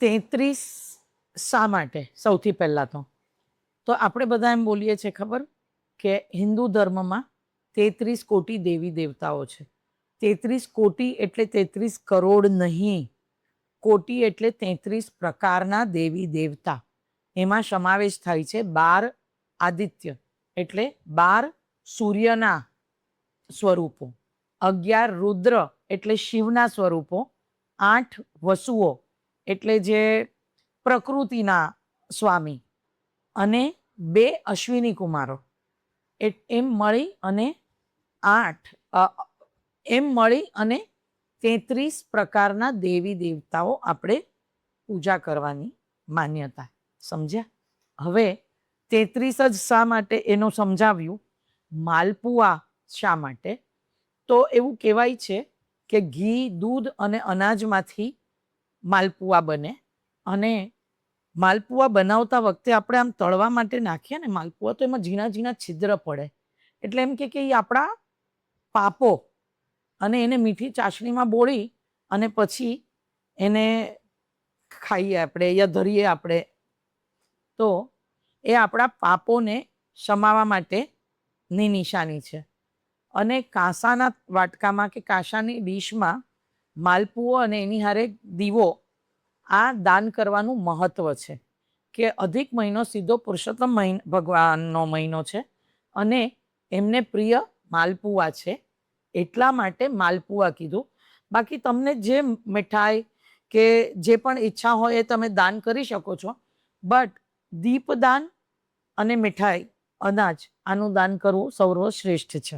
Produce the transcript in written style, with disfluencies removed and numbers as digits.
33 શા માટે? સૌથી પહેલા તો આપણે બધા એમ બોલીએ છીએ ખબર કે હિન્દુ ધર્મમાં 33 કોટી દેવી દેવતાઓ છે. 33 કોટી એટલે 33 કરોડ નહીં. કોટી એટલે 33 પ્રકારના દેવી દેવતા. એમાં સમાવેશ થાય છે 12 આદિત્ય એટલે 12 સૂર્યના સ્વરૂપો, 11 રુદ્ર એટલે શિવના સ્વરૂપો, 8 વસુઓ એટલે જે પ્રકૃતિના સ્વામી, અને 2 અશ્વિની કુમારો. એમ મળી અને 33 પ્રકારના દેવી દેવતાઓ આપણે પૂજા કરવાની માન્યતા. સમજ્યા? હવે 33 જ શા માટે એનું સમજાવ્યું. માલપુઆ શા માટે? તો એવું કહેવાય છે કે ઘી, દૂધ અને અનાજમાંથી માલપુઆ બને, અને માલપુઆ બનાવતા વખતે આપણે આમ તળવા માટે નાખીએ ને માલપુઆ, તો એમાં ઝીણા ઝીણા છિદ્ર પડે. એટલે એમ કે એ આપણા પાપો, અને એને મીઠી ચાસણીમાં બોળી અને પછી એને ખાઈએ આપણે યા ધરીએ આપણે, તો એ આપણા પાપોને શમાવા માટેની નિશાની છે. અને કાંસાના વાટકામાં કે કાંસાની ડીશમાં માલપુઓ અને એની હારે દીવો, આ દાન કરવાનું મહત્વ છે. કે અધિક મહિનો સીધો પુરુષોત્તમ ભગવાનનો મહિનો છે અને એમને પ્રિય માલપુઆ છે, એટલા માટે માલપુઆ કીધું. બાકી તમને જે મીઠાઈ કે જે પણ ઈચ્છા હોય એ તમે દાન કરી શકો છો, બટ દીપદાન અને મીઠાઈ, અનાજ, આનું દાન કરવું સર્વશ્રેષ્ઠ છે.